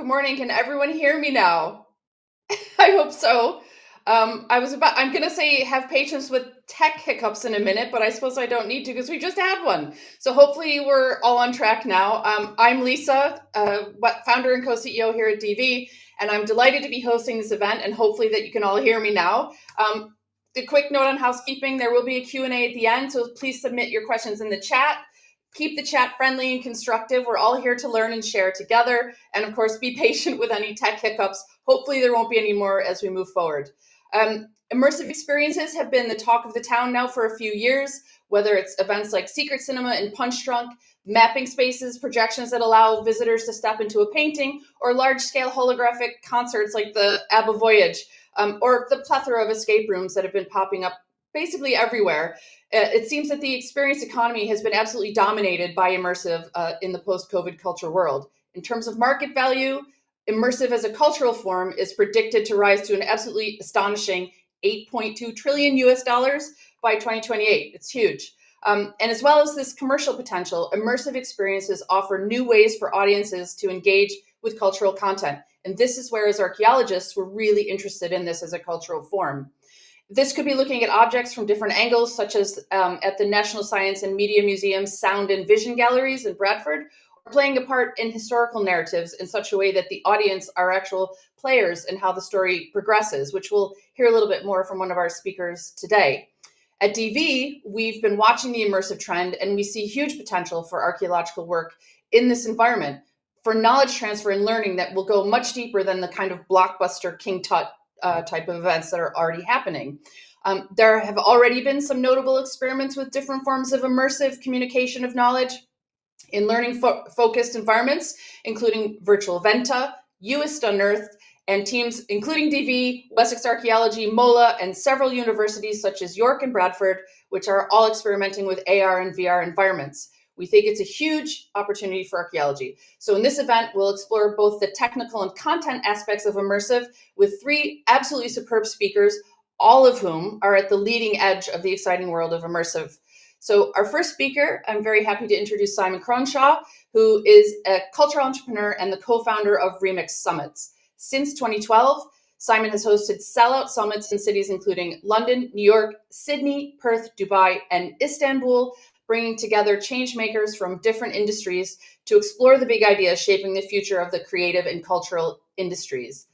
Good morning. Can everyone hear me now? I hope so. I'm going to say have patience with tech hiccups in a minute, but I suppose I don't need to because we just had one. So hopefully we're all on track now. I'm Lisa, founder and co-CEO here at DV, and I'm delighted to be hosting this event and hopefully that you can all hear me now. The quick note on housekeeping, there will be a Q&A at the end, so please submit your questions in the chat. Keep the chat friendly and constructive. We're all here to learn and share together. And of course, be patient with any tech hiccups. Hopefully there won't be any more as we move forward. Immersive experiences have been the talk of the town now for a few years, whether it's events like Secret Cinema and Punch Drunk, mapping spaces, projections that allow visitors to step into a painting, or large-scale holographic concerts like the ABBA Voyage, or the plethora of escape rooms that have been popping up basically everywhere. It seems that the experience economy has been absolutely dominated by immersive in the post-COVID culture world. In terms of market value, immersive as a cultural form is predicted to rise to an absolutely astonishing 8.2 trillion US dollars by 2028. It's huge. And as well as this commercial potential, immersive experiences offer new ways for audiences to engage with cultural content. And this is where, as archaeologists, we're really interested in this as a cultural form. This could be looking at objects from different angles, such as at the National Science and Media Museum's Sound and Vision Galleries in Bradford, or playing a part in historical narratives in such a way that the audience are actual players in how the story progresses, which we'll hear a little bit more from one of our speakers today. At DV, we've been watching the immersive trend, and we see huge potential for archaeological work in this environment for knowledge transfer and learning that will go much deeper than the kind of blockbuster King Tut type of events that are already happening. There have already been some notable experiments with different forms of immersive communication of knowledge in learning-focused environments, including Virtual Venta, UIST Unearthed, and teams including DV, Wessex Archaeology, MOLA, and several universities such as York and Bradford, which are all experimenting with AR and VR environments. We think it's a huge opportunity for archaeology. So in this event, we'll explore both the technical and content aspects of immersive with three absolutely superb speakers, all of whom are at the leading edge of the exciting world of immersive. So our first speaker, I'm very happy to introduce Simon Cronshaw, who is a cultural entrepreneur and the co-founder of Remix Summits. Since 2012, Simon has hosted sellout summits in cities including London, New York, Sydney, Perth, Dubai, and Istanbul, bringing together change makers from different industries to explore the big ideas shaping the future of the creative and cultural industries.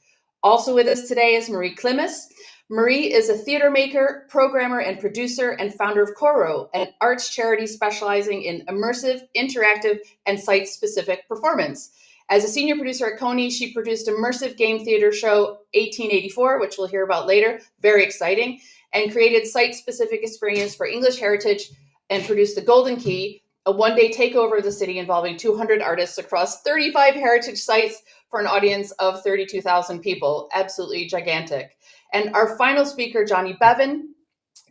Also with us today is Marie Klimas. Marie is a theater maker, programmer, and producer, and founder of Coro, an arts charity specializing in immersive, interactive, and site-specific performance. As a senior producer at Coney, she produced immersive game theater show 1884, which we'll hear about later, very exciting, and created site-specific experience for English heritage and produced The Golden Key, a one-day takeover of the city involving 200 artists across 35 heritage sites for an audience of 32,000 people. Absolutely gigantic. And our final speaker, Johnny Bevan.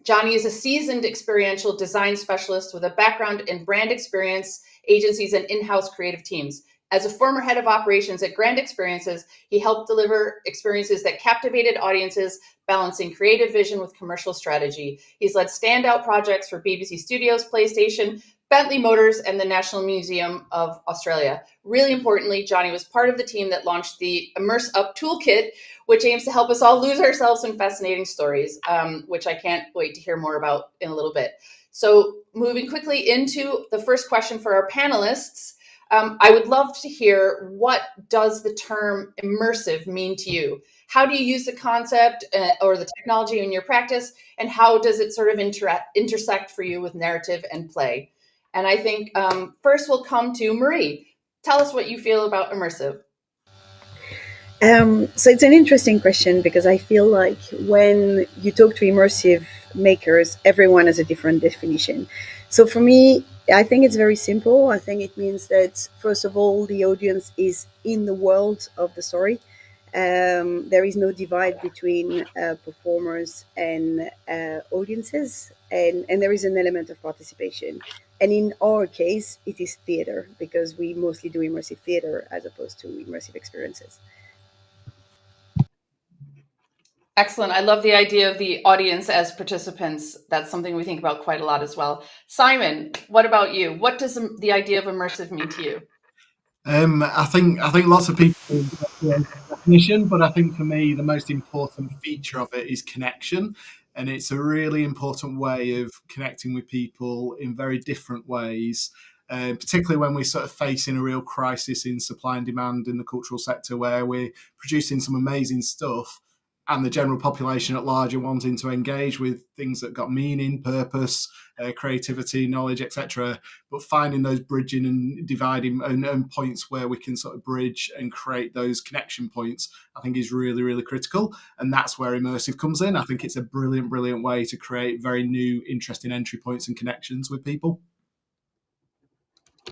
Johnny is a seasoned experiential design specialist with a background in brand experience agencies and in-house creative teams. As a former head of operations at Grand Experiences, he helped deliver experiences that captivated audiences, balancing creative vision with commercial strategy. He's led standout projects for BBC Studios, PlayStation, Bentley Motors, and the National Museum of Australia. Really importantly, Johnny was part of the team that launched the Immerse Up Toolkit, which aims to help us all lose ourselves in fascinating stories, which I can't wait to hear more about in a little bit. So moving quickly into the first question for our panelists, I would love to hear, what does the term immersive mean to you? How do you use the concept or the technology in your practice? And how does it sort of intersect for you with narrative and play? And I think first we'll come to Marie. Tell us what you feel about immersive. So it's an interesting question because I feel like when you talk to immersive makers, everyone has a different definition. So for me, I think it's very simple. I think it means that, first of all, the audience is in the world of the story. There is no divide between performers and audiences, and there is an element of participation. And in our case, it is theater because we mostly do immersive theater as opposed to immersive experiences. Excellent. I love the idea of the audience as participants. That's something we think about quite a lot as well. Simon, what about you? What does the idea of immersive mean to you? I think lots of people get creative definition, but I think for me the most important feature of it is connection, and it's a really important way of connecting with people in very different ways. Particularly when we're sort of facing a real crisis in supply and demand in the cultural sector, where we're producing some amazing stuff, and the general population at large are wanting to engage with things that got meaning, purpose, creativity, knowledge, etc. But finding those bridging and dividing and points where we can sort of bridge and create those connection points, I think is really, really critical. And that's where immersive comes in. I think it's a brilliant, brilliant way to create very new, interesting entry points and connections with people.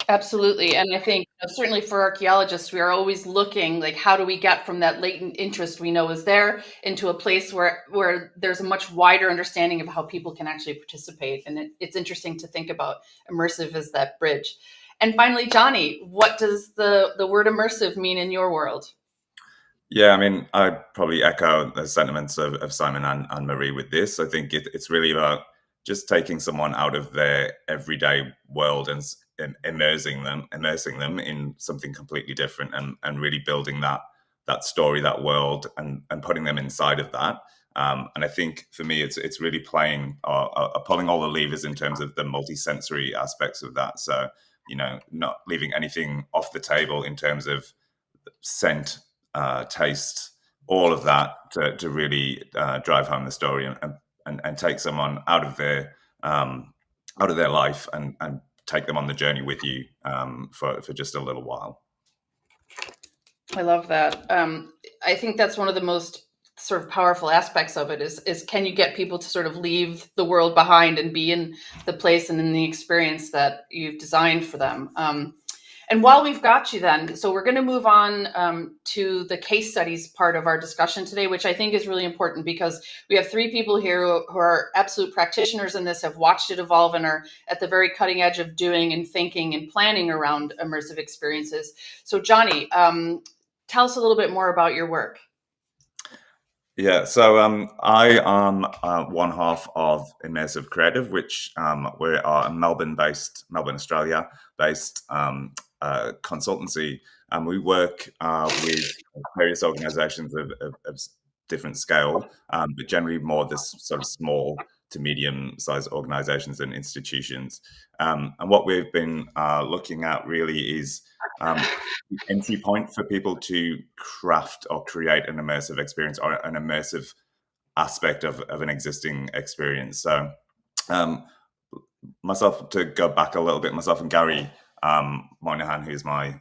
Absolutely. And I think certainly for archaeologists, we are always looking like how do we get from that latent interest we know is there into a place where there's a much wider understanding of how people can actually participate. And it's interesting to think about immersive as that bridge. And finally, Johnny, what does the word immersive mean in your world? Yeah, I mean, I'd probably echo the sentiments of Simon and Marie with this. I think it's really about just taking someone out of their everyday world and immersing them in something completely different, and really building that story, that world, and putting them inside of that. And I think for me, it's really playing pulling all the levers in terms of the multisensory aspects of that. So, not leaving anything off the table in terms of scent, taste, all of that to really drive home the story, and take someone out of their life, and take them on the journey with you, for just a little while. I love that. I think that's one of the most sort of powerful aspects of it is can you get people to sort of leave the world behind and be in the place and in the experience that you've designed for them. And while we've got you then, so we're going to move on to the case studies part of our discussion today, which I think is really important because we have three people here who are absolute practitioners in this, have watched it evolve, and are at the very cutting edge of doing and thinking and planning around immersive experiences. So Johnny, tell us a little bit more about your work. Yeah, so I am one half of Immersive Creative, which we are a Melbourne, Australia based consultancy, and we work with various organisations of different scale, but generally more this sort of small to medium-sized organisations and institutions. And what we've been looking at really is the entry point for people to craft or create an immersive experience, or an immersive aspect of an existing experience. So, um, myself, to go back a little bit, myself and Gary Moynihan, who's my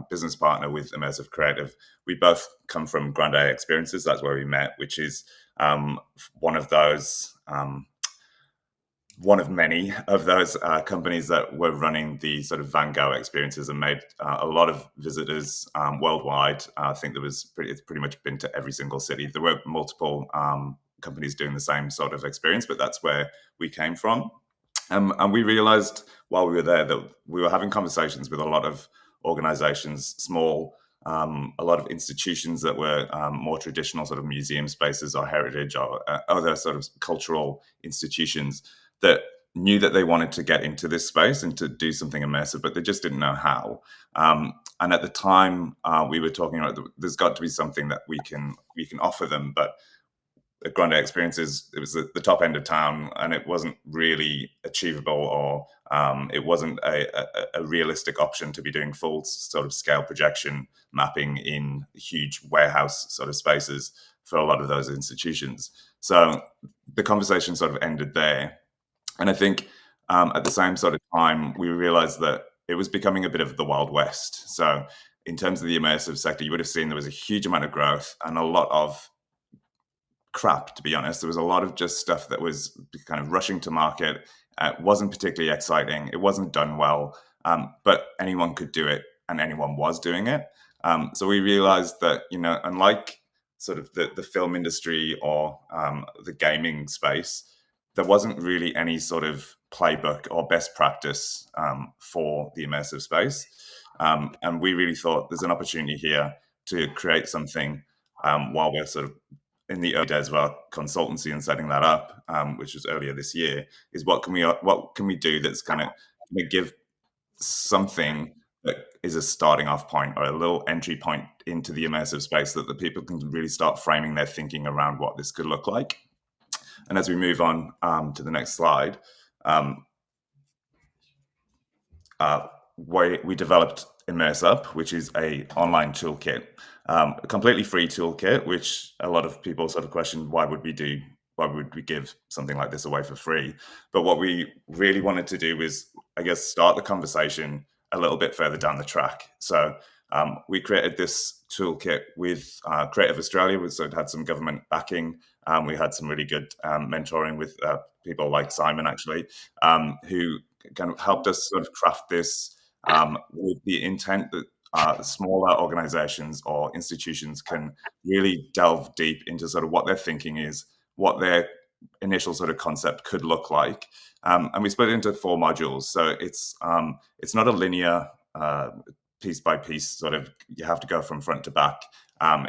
business partner with Immersive Creative, we both come from Grande Experiences. That's where we met, which is one of those. One of many of those companies that were running the sort of Van Gogh experiences, and made a lot of visitors worldwide. I think it's pretty much been to every single city. There were multiple companies doing the same sort of experience, but that's where we came from. And we realized while we were there that we were having conversations with a lot of organizations, small, a lot of institutions that were more traditional, sort of museum spaces or heritage or other sort of cultural institutions, that knew that they wanted to get into this space and to do something immersive, but they just didn't know how. And at the time, we were talking about there's got to be something that we can offer them, but at Grande Experiences, it was the top end of town, and it wasn't really achievable, or it wasn't a realistic option to be doing full sort of scale projection mapping in huge warehouse sort of spaces for a lot of those institutions. So the conversation sort of ended there. And I think at the same sort of time, we realized that it was becoming a bit of the Wild West. So in terms of the immersive sector, you would have seen there was a huge amount of growth and a lot of crap, to be honest. There was a lot of just stuff that was kind of rushing to market. Wasn't particularly exciting. It wasn't done well, but anyone could do it, and anyone was doing it. So we realized that, unlike sort of the film industry or the gaming space, there wasn't really any sort of playbook or best practice for the immersive space. And we really thought there's an opportunity here to create something while we're sort of in the early days of our consultancy and setting that up, which was earlier this year, is what can we do that's kind of give something that is a starting off point or a little entry point into the immersive space that the people can really start framing their thinking around what this could look like. And as we move on to the next slide, we developed ImmerseUp, which is a online toolkit, a completely free toolkit, which a lot of people sort of question, why would we give something like this away for free? But what we really wanted to do was, I guess, start the conversation a little bit further down the track. So we created this toolkit with Creative Australia, so it had some government backing. We had some really good mentoring with people like Simon, actually, who kind of helped us sort of craft this with the intent that smaller organizations or institutions can really delve deep into sort of what their thinking is, what their initial sort of concept could look like. And we split it into 4 modules. So it's not a linear piece by piece sort of, you have to go from front to back.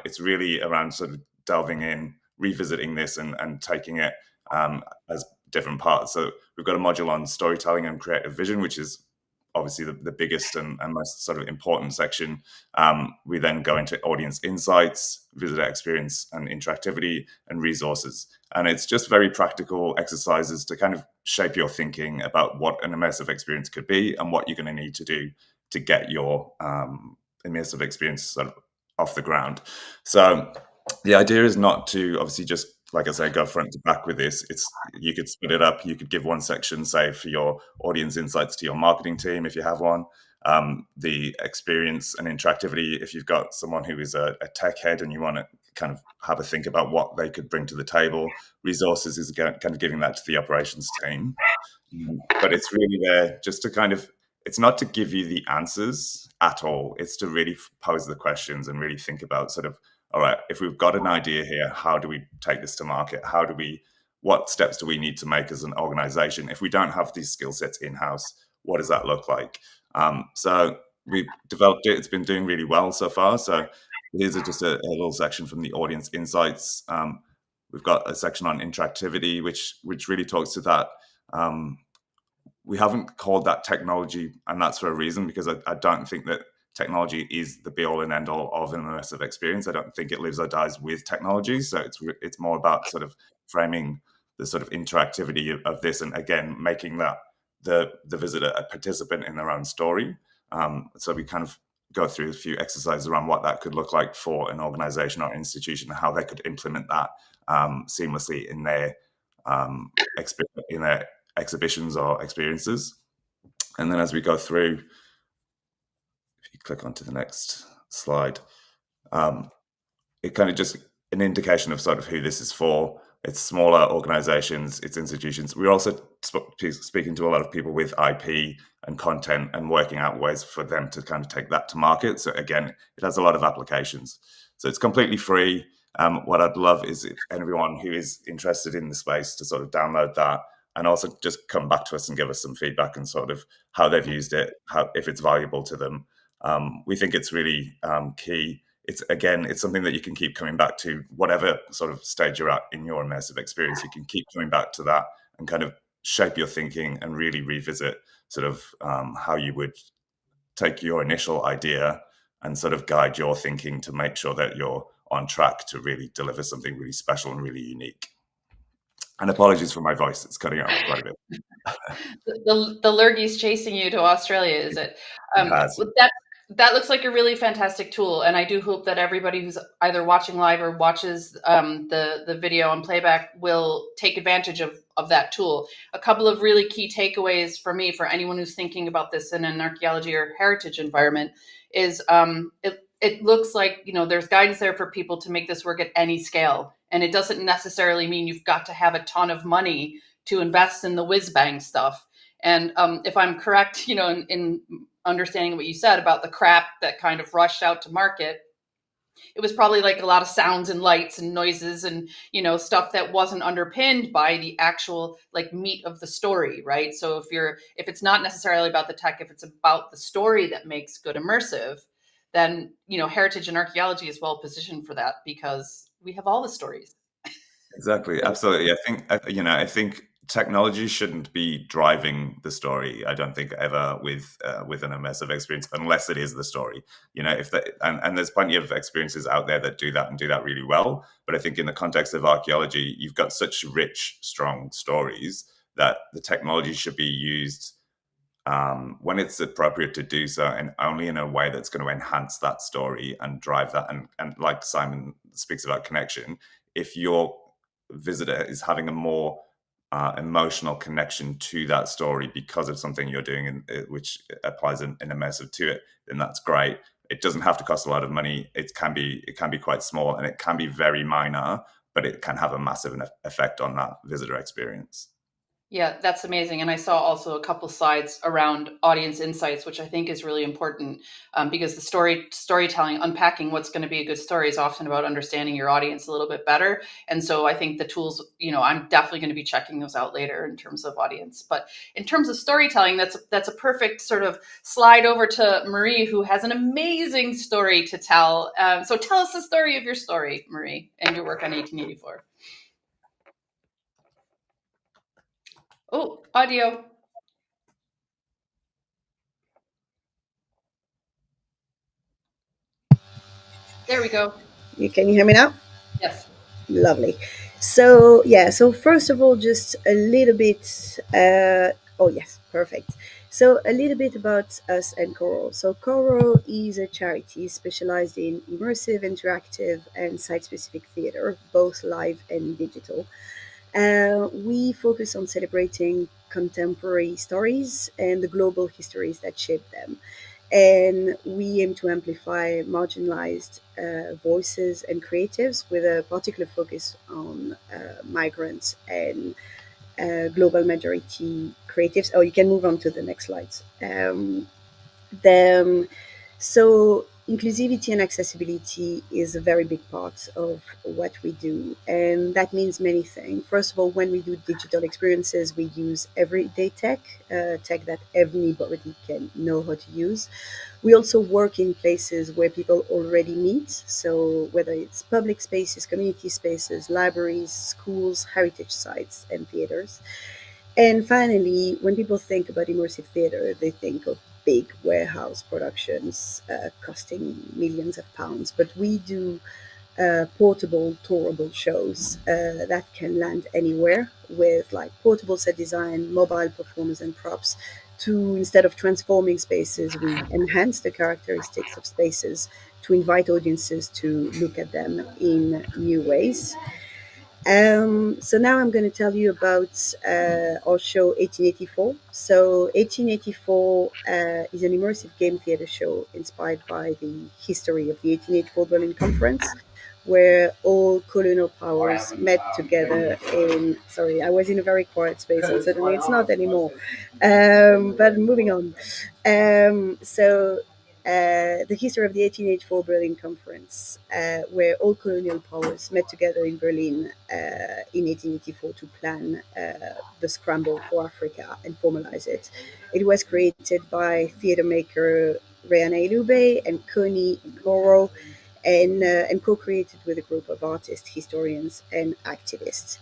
It's really around sort of delving in, revisiting this and taking it as different parts. So we've got a module on storytelling and creative vision, which is obviously the biggest and most sort of important section. We then go into audience insights, visitor experience and interactivity, and resources. And it's just very practical exercises to kind of shape your thinking about what an immersive experience could be and what you're going to need to do to get your immersive experience sort of off the ground. So the idea is not to obviously just, like I say, go front to back with this. You could split it up. You could give one section, say, for your audience insights to your marketing team, if you have one. The experience and interactivity, if you've got someone who is a tech head and you want to kind of have a think about what they could bring to the table. Resources is kind of giving that to the operations team. But it's really there just to kind of, it's not to give you the answers at all. It's to really pose the questions and really think about sort of, all right, if we've got an idea here, how do we take this to market? What steps do we need to make as an organization? If we don't have these skill sets in-house, what does that look like? So we've developed it. It's been doing really well so far. So here's just a little section from the audience insights. We've got a section on interactivity, which really talks to that. We haven't called that technology, and that's for a reason, because I don't think that technology is the be all and end all of an immersive experience. I don't think it lives or dies with technology. So it's more about sort of framing the sort of interactivity of this, and again, making that the visitor a participant in their own story. So we kind of go through a few exercises around what that could look like for an organization or institution, how they could implement that seamlessly in their exhibitions or experiences. And then as we go through, if you click onto the next slide, it kind of just an indication of sort of who this is for. It's smaller organizations, it's institutions. We're also speaking to a lot of people with IP and content and working out ways for them to kind of take that to market. So again, it has a lot of applications. So it's completely free. What I'd love is if anyone who is interested in the space to sort of download that and also just come back to us and give us some feedback and sort of how they've used it, if it's valuable to them. We think it's really key. It's something that you can keep coming back to, whatever sort of stage you're at in your immersive experience. You can keep coming back to that and kind of shape your thinking and really revisit sort of how you would take your initial idea and sort of guide your thinking to make sure that you're on track to really deliver something really special and really unique. And apologies for my voice; it's cutting out quite a bit. The lurgie's chasing you to Australia, is it? That looks like a really fantastic tool, and I do hope that everybody who's either watching live or watches the video on playback will take advantage of that tool. A couple of really key takeaways for me, for anyone who's thinking about this in an archaeology or heritage environment, is it looks like, there's guidance there for people to make this work at any scale, and it doesn't necessarily mean you've got to have a ton of money to invest in the whiz-bang stuff. And if I'm correct, in understanding what you said about the crap that kind of rushed out to market, it was probably like a lot of sounds and lights and noises and, stuff that wasn't underpinned by the actual like meat of the story, right? So if it's not necessarily about the tech, if it's about the story that makes good immersive, then, heritage and archaeology is well positioned for that, because we have all the stories. Exactly. Absolutely. I think technology shouldn't be driving the story. I don't think ever with an immersive experience, unless it is the story. If that, and there's plenty of experiences out there that do that and do that really well. But I think in the context of archaeology, you've got such rich, strong stories that the technology should be used when it's appropriate to do so, and only in a way that's going to enhance that story and drive that. And like Simon speaks about connection, if your visitor is having a more emotional connection to that story because of something you're doing, which applies an immersive to it, then that's great. It doesn't have to cost a lot of money. It can be quite small, and it can be very minor, but it can have a massive effect on that visitor experience. Yeah, that's amazing. And I saw also a couple slides around audience insights, which I think is really important, because the storytelling, unpacking what's going to be a good story, is often about understanding your audience a little bit better. And so I think the tools, I'm definitely going to be checking those out later in terms of audience. But in terms of storytelling, that's a perfect sort of slide over to Marie, who has an amazing story to tell. So tell us the story of your story, Marie, and your work on 1884. Oh, audio. There we go. Can you hear me now? Yes. Lovely. So yeah, so first of all, just a little bit. Oh yes, perfect. So a little bit about us and Coro. So Coro is a charity specialized in immersive, interactive, and site-specific theater, both live and digital. We focus on celebrating contemporary stories and the global histories that shape them. And we aim to amplify marginalized voices and creatives with a particular focus on migrants and global majority creatives. Oh, you can move on to the next slides. Then, so inclusivity and accessibility is a very big part of what we do, and that means many things. First of all, when we do digital experiences, we use everyday tech, tech that anybody can know how to use. We also work in places where people already meet, so whether it's public spaces, community spaces, libraries, schools, heritage sites, and theaters. And finally, when people think about immersive theater, they think of big warehouse productions costing millions of pounds. But we do portable, tourable shows that can land anywhere with like portable set design, mobile performers, and props. To instead of transforming spaces, we enhance the characteristics of spaces to invite audiences to look at them in new ways. So now I'm going to tell you about our show 1884. So 1884 is an immersive game theater show inspired by the history of the 1884 Berlin Conference, where all colonial powers met together in. Sorry, I was in a very quiet space, and suddenly it's not anymore. But moving on. So the history of the 1884 Berlin Conference, where all colonial powers met together in Berlin in 1884 to plan the scramble for Africa and formalize it. It was created by theater maker Reane Lube and Connie Goro, and co-created with a group of artists, historians, and activists.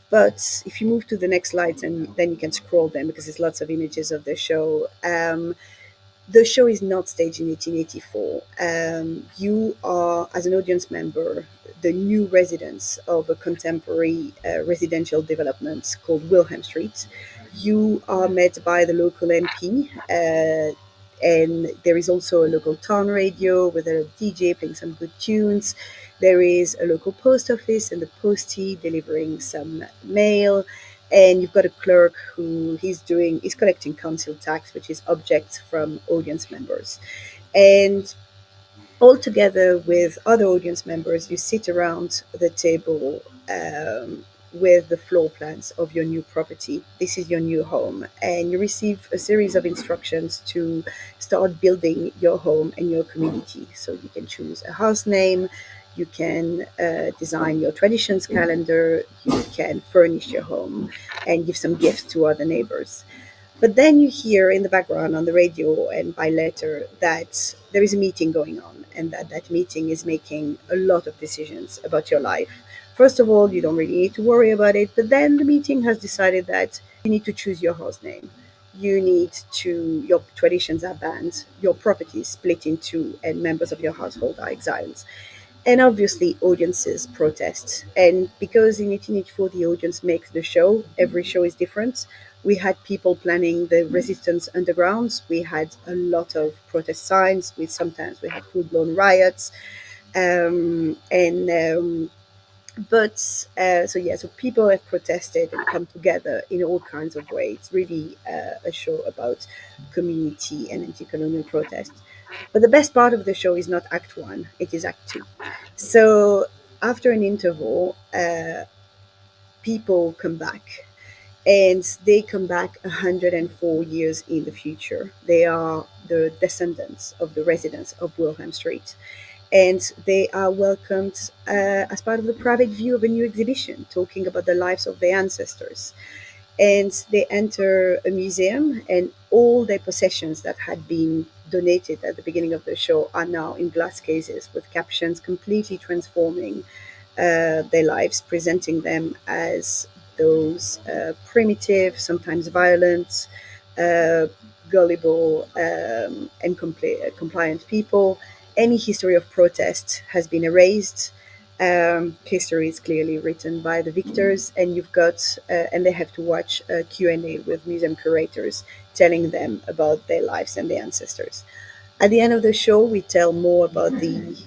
But if you move to the next slides, and then you can scroll them because there's lots of images of the show. The show is not staged in 1884. You are, as an audience member, the new residents of a contemporary residential development called Wilhelm Street. You are met by the local MP, and there is also a local town radio with a DJ playing some good tunes. There is a local post office and the postie delivering some mail. And you've got a clerk who he's collecting council tax, which is objects from audience members. And all together with other audience members, you sit around the table with the floor plans of your new property. This is your new home, and you receive a series of instructions to start building your home and your community. So you can choose a house name, you can design your traditions calendar, you can furnish your home, and give some gifts to other neighbors. But then you hear in the background on the radio and by letter that there is a meeting going on, and that meeting is making a lot of decisions about your life. First of all, you don't really need to worry about it, but then the meeting has decided that you need to choose your host name. You need to, your traditions are banned, your property is split in two, and members of your household are exiled. And obviously, audiences protest. And because in 1884 the audience makes the show, every show is different. We had people planning the resistance undergrounds. We had a lot of protest signs. We had full blown riots. And but so yeah, so people have protested and come together in all kinds of ways. It's really a show about community and anti-colonial protest. But the best part of the show is not Act One; it is Act Two. So after an interval, people come back, and they come back 104 years in the future. They are the descendants of the residents of Wilhelm Street, and they are welcomed as part of the private view of a new exhibition talking about the lives of their ancestors. And they enter a museum, and all their possessions that had been donated at the beginning of the show are now in glass cases with captions completely transforming their lives, presenting them as those primitive, sometimes violent, uh, gullible, and compliant people. Any history of protest has been erased. History is clearly written by the victors, and and they have to watch a Q&A with museum curators telling them about their lives and their ancestors. At the end of the show, we tell more about the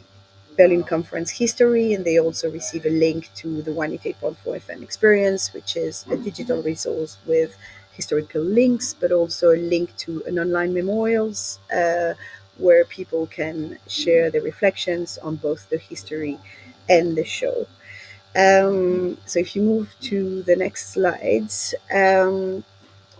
Berlin Conference history, and they also receive a link to the 188.4 FM experience, which is a digital resource with historical links, but also a link to an online memorials where people can share their reflections on both the history and the show. So if you move to the next slides,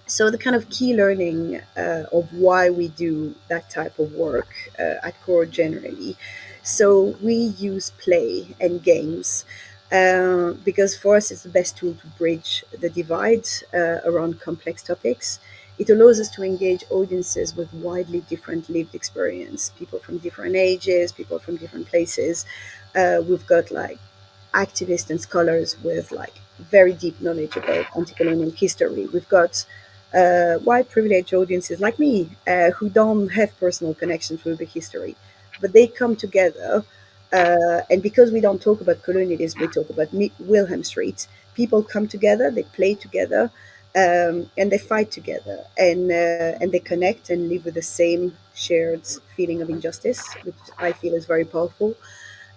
so the kind of key learning of why we do that type of work at Core generally. So we use play and games because for us it's the best tool to bridge the divide around complex topics. It allows us to engage audiences with widely different lived experience, people from different ages, people from different places. We've got like activists and scholars with like very deep knowledge about anti-colonial history. We've got white privileged audiences like me who don't have personal connections with the history, but they come together. And because we don't talk about colonialism, we talk about Wilhelm Street. People come together, they play together, and they fight together, and they connect and live with the same shared feeling of injustice, which I feel is very powerful.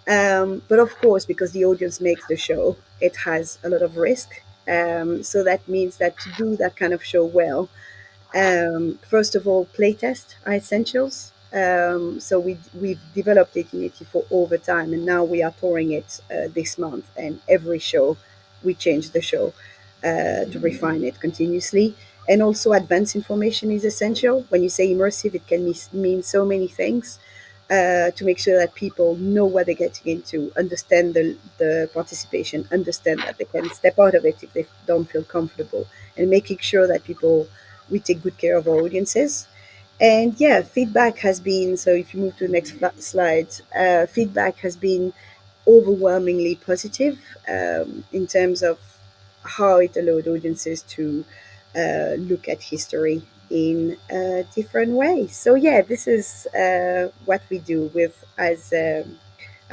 But of course, because the audience makes the show, it has a lot of risk. So that means that to do that kind of show well, first of all, playtest are essentials. So we've developed 1884 over time, and now we are touring it this month. And every show, we change the show to refine it continuously. And also, advanced information is essential. When you say immersive, it can mean so many things. To make sure that people know what they're getting into, understand the participation, understand that they can step out of it if they don't feel comfortable, and making sure that we take good care of our audiences. And yeah, feedback has been, so if you move to the next slide, feedback has been overwhelmingly positive in terms of how it allowed audiences to look at history in a different way. So yeah, this is what we do with, as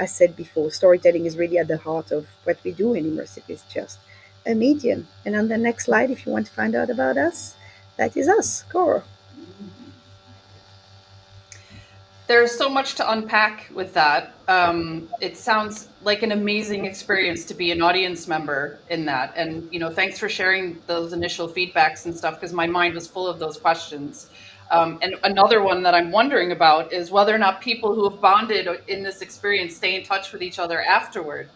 said before, storytelling is really at the heart of what we do, and immersive is just a medium. And on the next slide, if you want to find out about us, that is us, Core. There's so much to unpack with that. It sounds like an amazing experience to be an audience member in that. And, thanks for sharing those initial feedbacks and stuff, because my mind was full of those questions. And another one that I'm wondering about is whether or not people who have bonded in this experience stay in touch with each other afterward,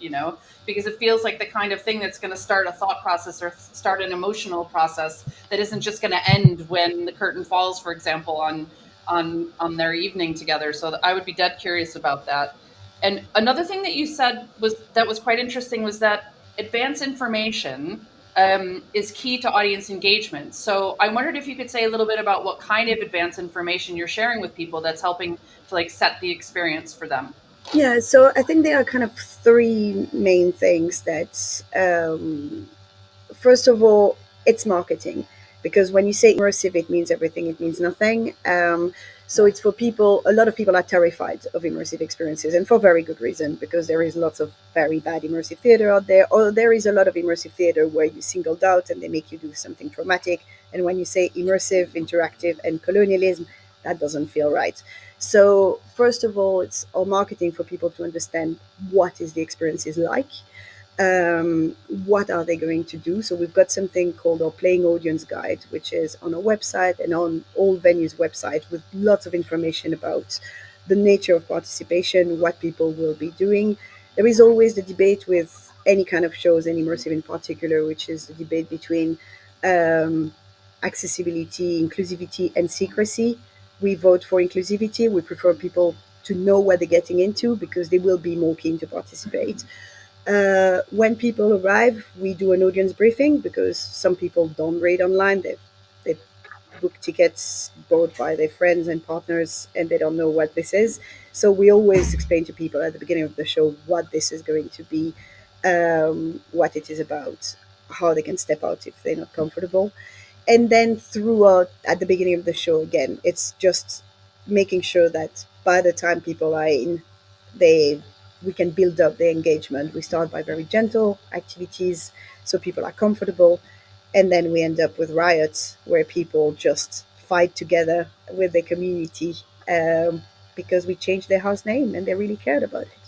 because it feels like the kind of thing that's going to start a thought process or start an emotional process that isn't just going to end when the curtain falls, for example, on their evening together. So I would be dead curious about that. And another thing that you said was quite interesting was that advanced information is key to audience engagement. So I wondered if you could say a little bit about what kind of advanced information you're sharing with people that's helping to like set the experience for them. Yeah, so I think there are kind of three main things that first of all, it's marketing, because when you say immersive, it means everything, it means nothing. So it's for people, a lot of people are terrified of immersive experiences, and for very good reason, because there is lots of very bad immersive theater out there, or there is a lot of immersive theater where you singled out and they make you do something traumatic. And when you say immersive, interactive, and colonialism, that doesn't feel right. So, first of all, it's all marketing for people to understand what is the experience is like, what are they going to do. So we've got something called our playing audience guide, which is on our website and on all venues website, with lots of information about the nature of participation, what people will be doing. There is always the debate with any kind of shows, and immersive in particular, which is the debate between um, accessibility, inclusivity, and secrecy. We vote for inclusivity. We prefer people to know what they're getting into, because they will be more keen to participate. When people arrive, we do an audience briefing, because some people don't read online. They book tickets bought by their friends and partners, and they don't know what this is. So we always explain to people at the beginning of the show what this is going to be, what it is about, how they can step out if they're not comfortable. And then throughout, at the beginning of the show, again, it's just making sure that by the time people are in, they we can build up the engagement. We start by very gentle activities so people are comfortable, and then we end up with riots where people just fight together with the community, because we changed their house name and they really cared about it.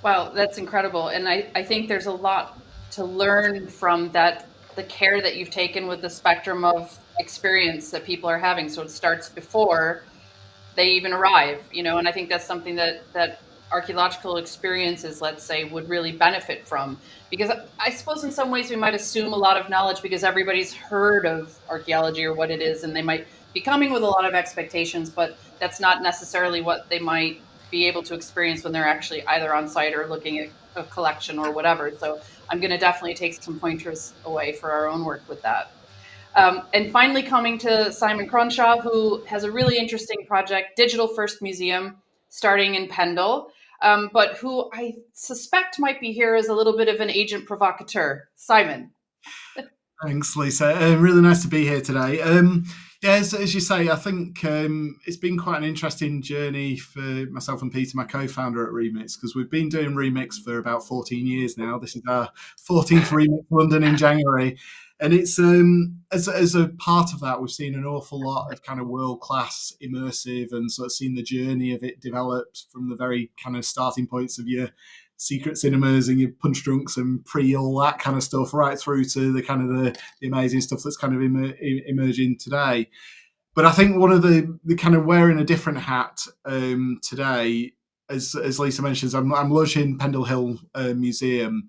Wow, that's incredible. And I think there's a lot to learn from that, the care that you've taken with the spectrum of experience that people are having. So it starts before they even arrive, and I think that's something that archaeological experiences, let's say, would really benefit from, because I suppose in some ways we might assume a lot of knowledge because everybody's heard of archaeology or what it is, and they might be coming with a lot of expectations, but that's not necessarily what they might be able to experience when they're actually either on site or looking at a collection or whatever. So I'm going to definitely take some pointers away for our own work with that. And finally, coming to Simon Cronshaw, who has a really interesting project, Digital First Museum, starting in Pendle, but who I suspect might be here as a little bit of an agent provocateur. Simon. Thanks, Lisa. Really nice to be here today. Yeah, as you say, I think it's been quite an interesting journey for myself and Peter, my co-founder at Remix, because we've been doing Remix for about 14 years now. This is our 14th Remix London in January. And it's as a part of that, we've seen an awful lot of kind of world-class immersive, and sort of seen the journey of it developed from the very kind of starting points of your secret cinemas and your punch drunks and pre all that kind of stuff, right through to the kind of the amazing stuff that's kind of emerging today. But I think one of the kind of wearing a different hat today, as Lisa mentions, I'm lodged in Pendle Hill Museum,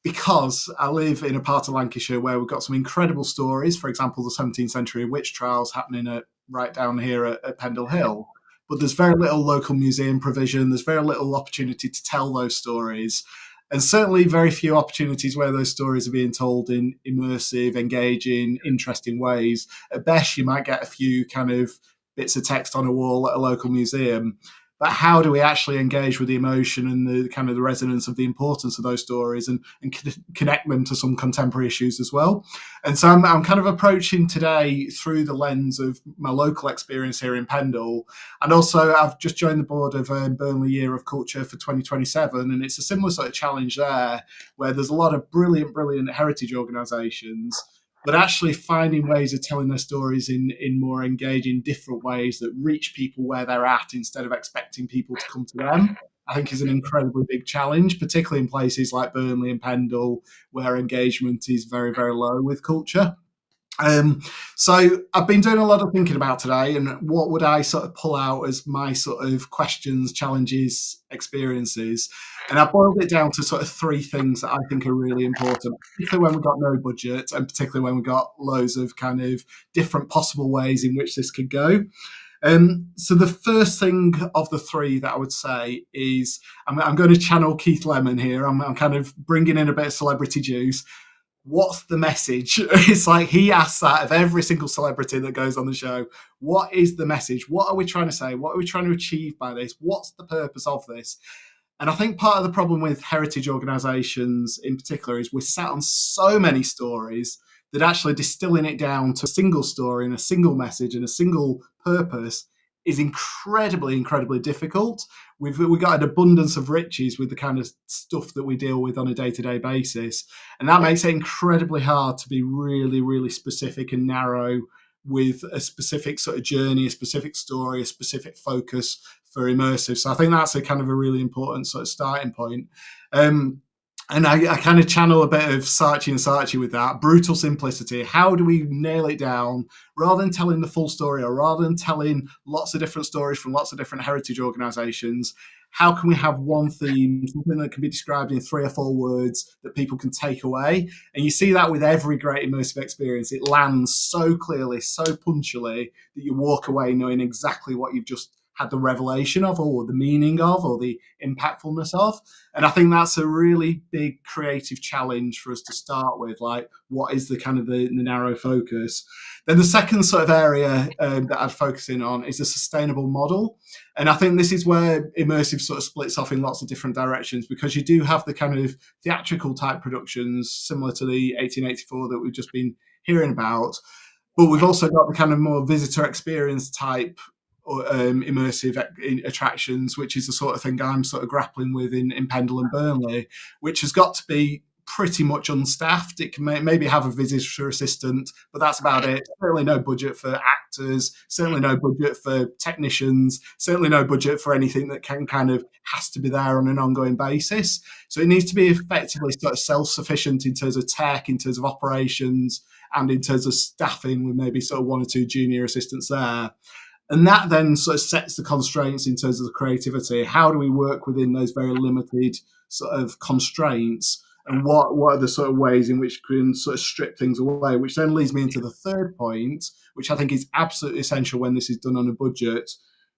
because I live in a part of Lancashire where we've got some incredible stories. For example, the 17th century witch trials happening right down here at Pendle Hill. But there's very little local museum provision. There's very little opportunity to tell those stories. And certainly very few opportunities where those stories are being told in immersive, engaging, interesting ways. At best, you might get a few kind of bits of text on a wall at a local museum. But how do we actually engage with the emotion and the kind of the resonance of the importance of those stories, and connect them to some contemporary issues as well? And so I'm kind of approaching today through the lens of my local experience here in Pendle. And also I've just joined the board of Burnley Year of Culture for 2027. And it's a similar sort of challenge there, where there's a lot of brilliant heritage organisations, but actually finding ways of telling their stories in more engaging, different ways that reach people where they're at, instead of expecting people to come to them, I think is an incredibly big challenge, particularly in places like Burnley and Pendle, where engagement is very, very low with culture. So I've been doing a lot of thinking about today, and what would I sort of pull out as my sort of questions, challenges, experiences. And I boiled it down to sort of three things that I think are really important, particularly when we've got no budget, and particularly when we've got loads of kind of different possible ways in which this could go. So the first thing of the three that I would say is, I'm going to channel Keith Lemon here. I'm kind of bringing in a bit of celebrity juice. what's the message? It's like he asks that of every single celebrity that goes on the show. What is the message? What are we trying to say? What are we trying to achieve by this? What's the purpose of this? And I think part of the problem with heritage organisations in particular is we're sat on so many stories that actually distilling it down to a single story and a single message and a single purpose is incredibly, incredibly difficult. We've got an abundance of riches with the kind of stuff that we deal with on a day-to-day basis. And that makes it incredibly hard to be really, really specific and narrow with a specific sort of journey, a specific story, a specific focus for immersive. So I think that's a kind of a really important sort of starting point. And I kind of channel a bit of Saatchi and Saatchi with that. Brutal simplicity. How do we nail it down rather than telling the full story, or rather than telling lots of different stories from lots of different heritage organisations? How can we have one theme, something that can be described in 3 or 4 words that people can take away? And you see that with every great immersive experience. It lands so clearly, so punchily, that you walk away knowing exactly what you've just had the revelation of, or the meaning of, or the impactfulness of. And I think that's a really big creative challenge for us to start with. Like, what is the kind of the narrow focus? Then the second sort of area that I'd focus in on is a sustainable model. And I think this is where immersive sort of splits off in lots of different directions, because you do have the kind of theatrical type productions similar to the 1884 that we've just been hearing about. But we've also got the kind of more visitor experience type immersive attractions, which is the sort of thing I'm sort of grappling with in Pendle and Burnley, which has got to be pretty much unstaffed. It can maybe have a visitor assistant, but that's about it. Certainly no budget for actors, certainly no budget for technicians, certainly no budget for anything that can kind of has to be there on an ongoing basis. So it needs to be effectively sort of self-sufficient in terms of tech, in terms of operations, and in terms of staffing, with maybe sort of 1 or 2 junior assistants there. And that then sort of sets the constraints in terms of the creativity. How do we work within those very limited sort of constraints? And what are the sort of ways in which we can sort of strip things away? Which then leads me into the third point, which I think is absolutely essential when this is done on a budget,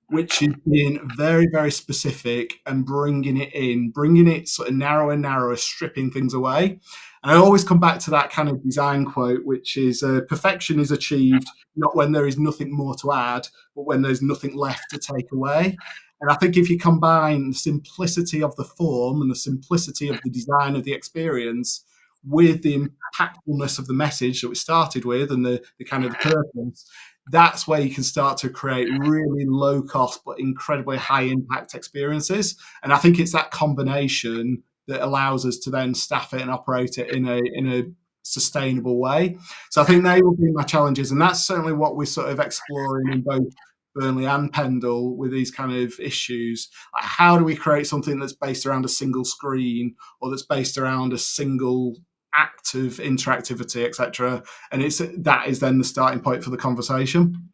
which is being very, very specific and bringing it sort of narrower and narrower, stripping things away. And I always come back to that kind of design quote, which is perfection is achieved not when there is nothing more to add, but when there's nothing left to take away. And I think if you combine the simplicity of the form and the simplicity of the design of the experience with the impactfulness of the message that we started with and the kind of the purpose, that's where you can start to create really low cost but incredibly high impact experiences. And I think it's that combination that allows us to then staff it and operate it in a sustainable way. So I think they will be my challenges, and that's certainly what we're sort of exploring in both Burnley and Pendle with these kind of issues. Like, how do we create something that's based around a single screen, or that's based around a single act of interactivity, etc.? And that is then the starting point for the conversation.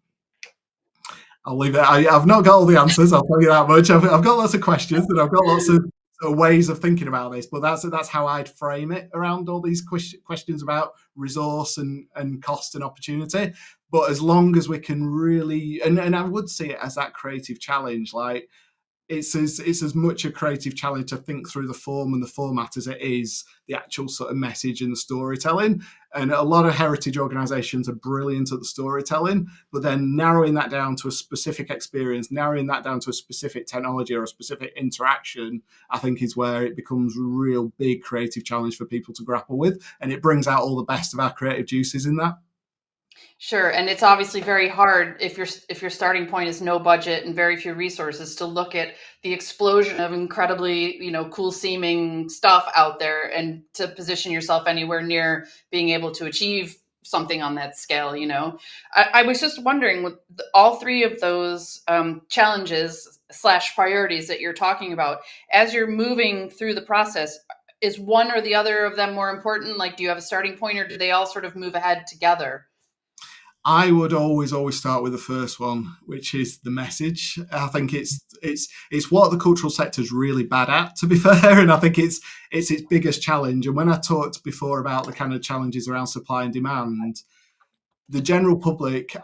I'll leave it. I've not got all the answers, I'll tell you that much. I've got lots of questions, and I've got lots of ways of thinking about this, but that's how I'd frame it around all these questions about resource and cost and opportunity. But as long as we can really, and I would see it as that creative challenge, like it's as much a creative challenge to think through the form and the format as it is the actual sort of message and the storytelling. And a lot of heritage organizations are brilliant at the storytelling, but then narrowing that down to a specific experience, narrowing that down to a specific technology or a specific interaction, I think is where it becomes a real big creative challenge for people to grapple with. And it brings out all the best of our creative juices in that. Sure, and it's obviously very hard if your starting point is no budget and very few resources to look at the explosion of incredibly, cool seeming stuff out there and to position yourself anywhere near being able to achieve something on that scale. I was just wondering, with all 3 of those challenges / priorities that you're talking about, as you're moving through the process, is one or the other of them more important? Like, do you have a starting point, or do they all sort of move ahead together? I would always start with the first one, which is the message. I think it's what the cultural sector is really bad at, to be fair, and I think it's its biggest challenge. And when I talked before about the kind of challenges around supply and demand, the general public,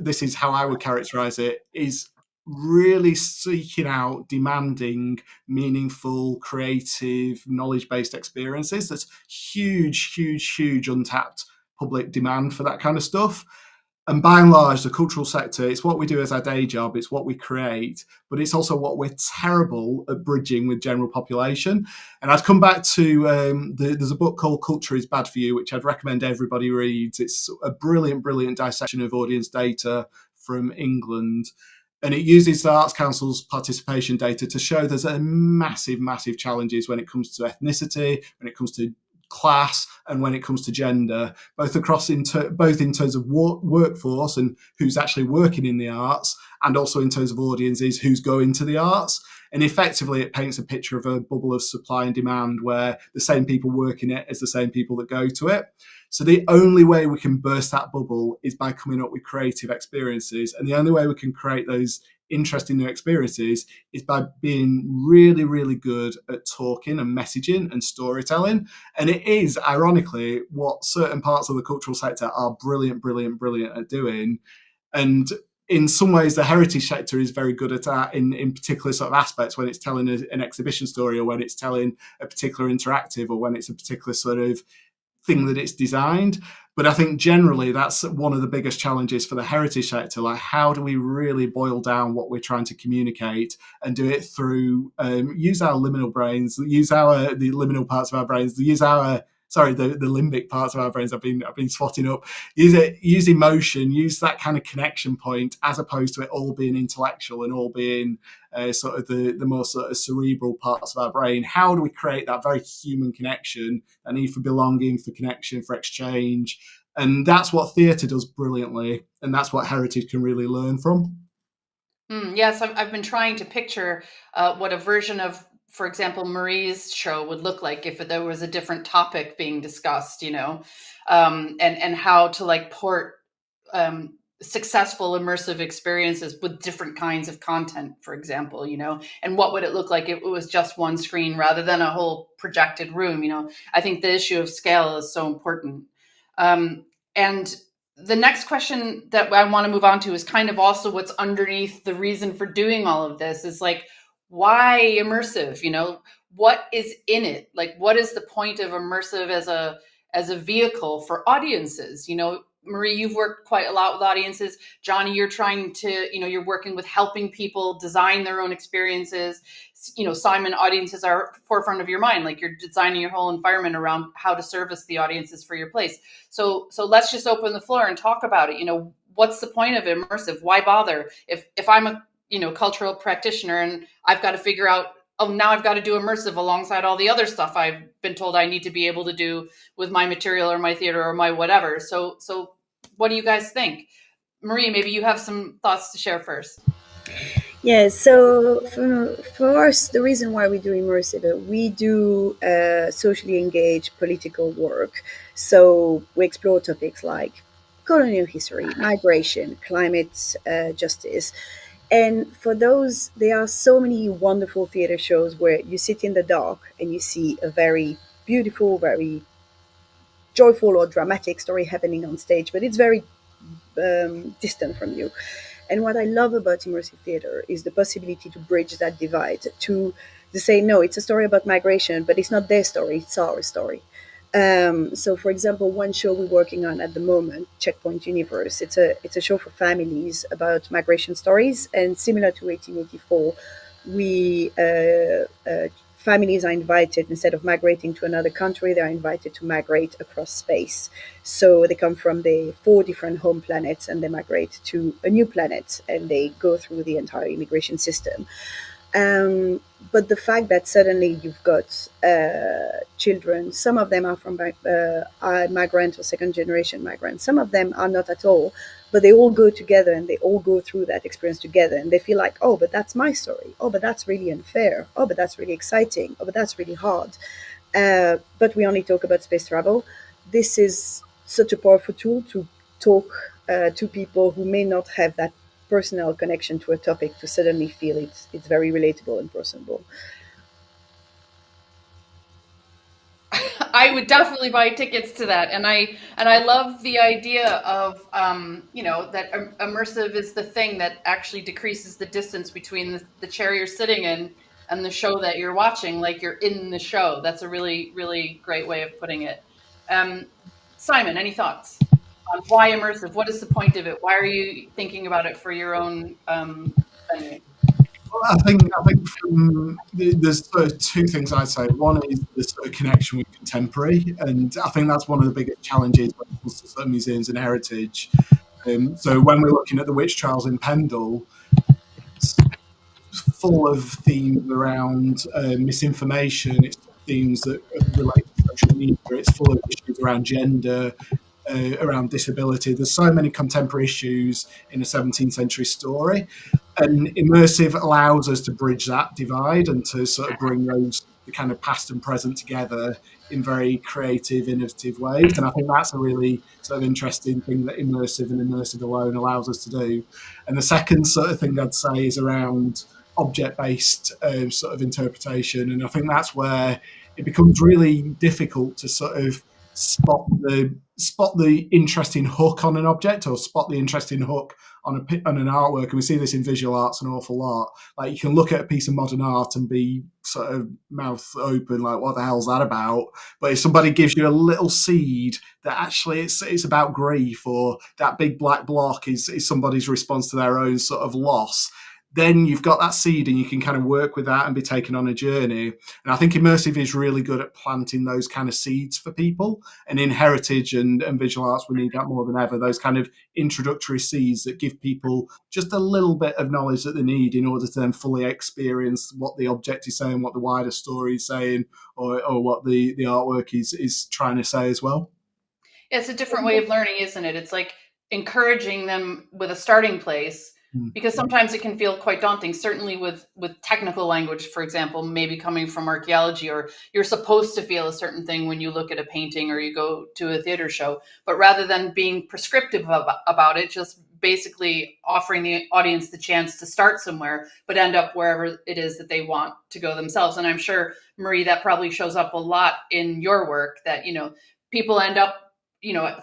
this is how I would characterize it, is really seeking out, demanding meaningful, creative, knowledge-based experiences. There's huge untapped public demand for that kind of stuff. And by and large, the cultural sector, it's what we do as our day job, it's what we create, but it's also what we're terrible at bridging with general population. And I'd come back to, there's a book called Culture is Bad for You, which I'd recommend everybody reads. It's a brilliant dissection of audience data from England. And it uses the Arts Council's participation data to show there's a massive challenges when it comes to ethnicity, when it comes to class, and when it comes to gender, both across both in terms of workforce and who's actually working in the arts, and also in terms of audiences who's going to the arts. And effectively, it paints a picture of a bubble of supply and demand where the same people work in it as the same people that go to it. So the only way we can burst that bubble is by coming up with creative experiences. And the only way we can create those interesting new experiences is by being really good at talking and messaging and storytelling. And it is, ironically, what certain parts of the cultural sector are brilliant at doing. And in some ways, the heritage sector is very good at that in particular sort of aspects, when it's telling an exhibition story, or when it's telling a particular interactive, or when it's a particular sort of thing that it's designed. But I think generally that's one of the biggest challenges for the heritage sector. Like, how do we really boil down what we're trying to communicate and do it through use our liminal brains, use the liminal parts of our brains, use our the limbic parts of our brains. I've been swatting up. Use emotion, use that kind of connection point, as opposed to it all being intellectual and all being sort of the more sort of cerebral parts of our brain. How do we create that very human connection, that need for belonging, for connection, for exchange? And that's what theatre does brilliantly, and that's what heritage can really learn from. Yes, I've been trying to picture what a version of, for example, Marie's show would look like if there was a different topic being discussed, and how to like port successful immersive experiences with different kinds of content, for example, and what would it look like if it was just one screen rather than a whole projected room. I think the issue of scale is so important. And the next question that I want to move on to is kind of also what's underneath the reason for doing all of this is like, why immersive? What is in it? Like, what is the point of immersive as a vehicle for audiences? Marie, you've worked quite a lot with audiences. Johnny, you're trying to, you're working with helping people design their own experiences. Simon, audiences are forefront of your mind. Like, you're designing your whole environment around how to service the audiences for your place. So let's just open the floor and talk about it. What's the point of immersive? Why bother? If I'm a, cultural practitioner and I've got to figure out, oh, now I've got to do immersive alongside all the other stuff I've been told I need to be able to do with my material or my theater or my whatever. So what do you guys think? Marie, maybe you have some thoughts to share first. Yeah, so for us, the reason why we do immersive, we do socially engaged political work. So we explore topics like colonial history, migration, climate justice. And for those, there are so many wonderful theater shows where you sit in the dark and you see a very beautiful, very joyful or dramatic story happening on stage, but it's very distant from you. And what I love about immersive theater is the possibility to bridge that divide, to say, no, it's a story about migration, but it's not their story, it's our story. So, for example, one show we're working on at the moment, Checkpoint Universe, it's a show for families about migration stories, and similar to 1884, we families are invited, instead of migrating to another country, they're invited to migrate across space. So they come from the 4 different home planets and they migrate to a new planet, and they go through the entire immigration system. But the fact that suddenly you've got children, some of them are from migrant or second generation migrants, some of them are not at all, but they all go together and they all go through that experience together, and they feel like, oh, but that's my story. Oh, but that's really unfair. Oh, but that's really exciting. Oh, but that's really hard. But we only talk about space travel. This is such a powerful tool to talk to people who may not have that personal connection to a topic, to suddenly feel it's very relatable and personable. I would definitely buy tickets to that, and I love the idea of that immersive is the thing that actually decreases the distance between the chair you're sitting in and the show that you're watching, like you're in the show. That's a really really great way of putting it. Um, Simon, any thoughts on why immersive? What is the point of it? Why are you thinking about it for your own venue? Well, I think there's sort of two things I'd say. One is the sort of connection with contemporary, and I think that's one of the biggest challenges when it comes to sort of museums and heritage. So when we're looking at the witch trials in Pendle, it's full of themes around misinformation. It's themes that relate to social media. It's full of issues around gender, around disability. There's so many contemporary issues in a 17th century story. And immersive allows us to bridge that divide and to sort of bring those the kind of past and present together in very creative, innovative ways. And I think that's a really sort of interesting thing that immersive alone allows us to do. And the second sort of thing I'd say is around object-based sort of interpretation. And I think that's where it becomes really difficult to sort of spot the interesting hook on an object or spot the interesting hook on an artwork. And we see this in visual arts an awful lot. Like you can look at a piece of modern art and be sort of mouth open, like what the hell's that about? But if somebody gives you a little seed that actually it's about grief, or that big black block is somebody's response to their own sort of loss, then you've got that seed and you can kind of work with that and be taken on a journey. And I think immersive is really good at planting those kind of seeds for people. And in heritage and visual arts, we need that more than ever, those kind of introductory seeds that give people just a little bit of knowledge that they need in order to then fully experience what the object is saying, what the wider story is saying, or what the artwork is trying to say as well. It's a different way of learning, isn't it? It's like encouraging them with a starting place, because sometimes it can feel quite daunting, certainly with technical language, for example, maybe coming from archaeology, or you're supposed to feel a certain thing when you look at a painting or you go to a theater show. But rather than being prescriptive about it, just basically offering the audience the chance to start somewhere, but end up wherever it is that they want to go themselves. And I'm sure, Marie, that probably shows up a lot in your work, that, people end up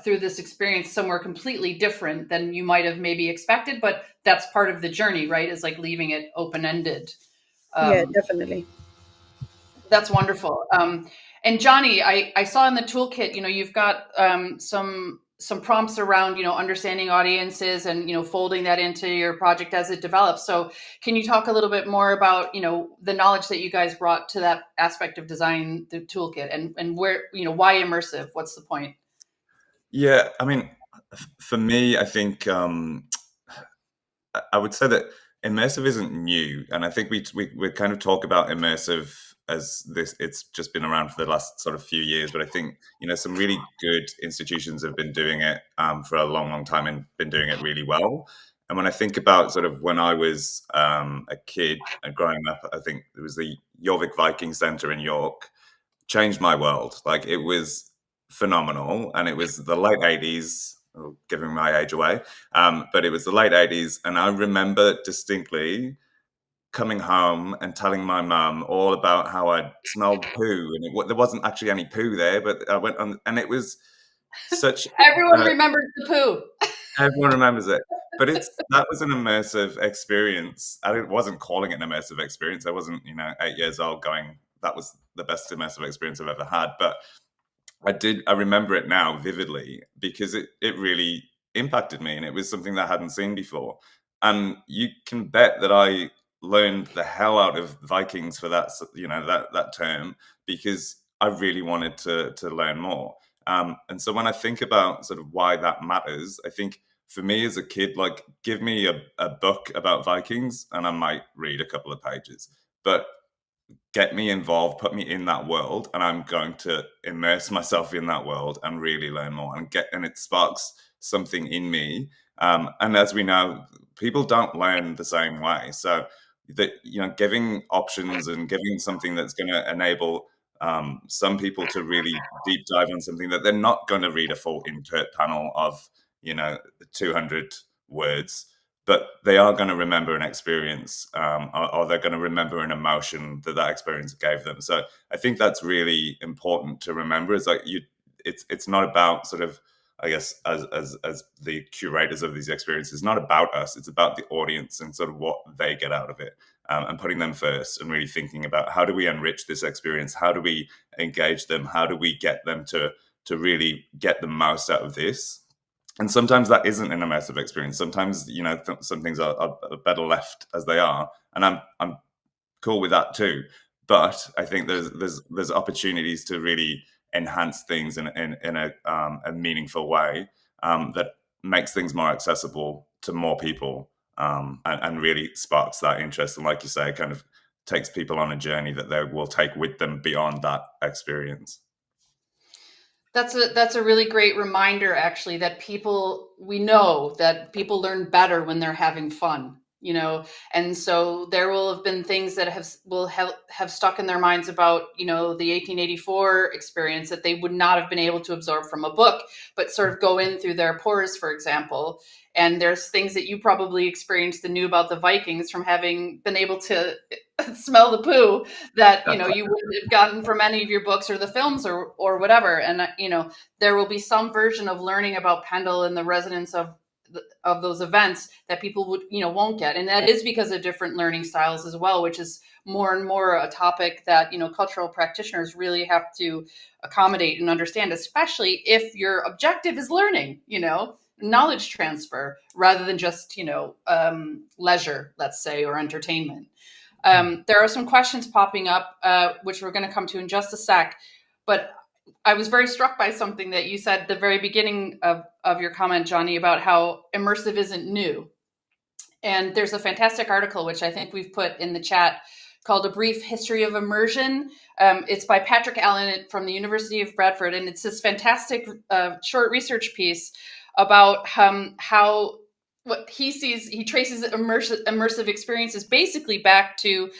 through this experience somewhere completely different than you might have maybe expected, but that's part of the journey, right? Is like leaving it open-ended. Yeah, definitely. That's wonderful. And Johnny, I saw in the toolkit, you've got some prompts around, understanding audiences and, folding that into your project as it develops. So can you talk a little bit more about, the knowledge that you guys brought to that aspect of designing the toolkit, and where, why immersive? What's the point? Yeah, I mean, for me, I think I would say that immersive isn't new, and I think we kind of talk about immersive as this. It's just been around for the last sort of few years, but I think some really good institutions have been doing it for a long, long time and been doing it really well. And when I think about sort of when I was a kid and growing up, I think there was the Jorvik Viking Centre in York, changed my world. Like it was phenomenal, and it was the late 80s, giving my age away, but it was the late 80s, and I remember distinctly coming home and telling my mum all about how I smelled poo, and there wasn't actually any poo there, but I went on, and it was such Everyone remembers the poo. everyone remembers it. But that was an immersive experience. I wasn't calling it an immersive experience. I wasn't 8 years old going, that was the best immersive experience I've ever had. But I remember it now vividly because it really impacted me, and it was something that I hadn't seen before. And you can bet that I learned the hell out of Vikings for that, that term, because I really wanted to learn more. And so when I think about sort of why that matters, I think for me as a kid, like give me a book about Vikings and I might read a couple of pages, but get me involved, put me in that world, and I'm going to immerse myself in that world and really learn more and it sparks something in me. And as we know, people don't learn the same way. So that giving options and giving something that's going to enable some people to really deep dive on something that they're not going to read a full intert panel of 200 words, but they are going to remember an experience, or they're going to remember an emotion that experience gave them. So I think that's really important to remember. Is like it's not about sort of, I guess, as the curators of these experiences, not about us. It's about the audience and sort of what they get out of it, and putting them first, and really thinking about how do we enrich this experience, how do we engage them, how do we get them to really get the most out of this. And sometimes that isn't an immersive experience. Sometimes, some things are better left as they are, and I'm cool with that too. But I think there's opportunities to really enhance things in a meaningful way, that makes things more accessible to more people, and really sparks that interest. And like you say, kind of takes people on a journey that they will take with them beyond that experience. That's a really great reminder, actually, that we know that people learn better when they're having fun, and so there will have been things that have stuck in their minds about, the 1884 experience that they would not have been able to absorb from a book, but sort of go in through their pores, for example. And there's things that you probably experienced and knew about the Vikings from having been able to smell the poo that you wouldn't have gotten from any of your books or the films or whatever. And there will be some version of learning about Pendle and the resonance of those events that people won't get, and that is because of different learning styles as well, which is more and more a topic that cultural practitioners really have to accommodate and understand, especially if your objective is learning, knowledge transfer, rather than just leisure, let's say, or entertainment. There are some questions popping up, which we're going to come to in just a sec. But I was very struck by something that you said at the very beginning of your comment, Johnny, about how immersive isn't new. And there's a fantastic article, which I think we've put in the chat, called A Brief History of Immersion. It's by Patrick Allen from the University of Bradford. And it's this fantastic short research piece about how what he traces immersive experiences basically back to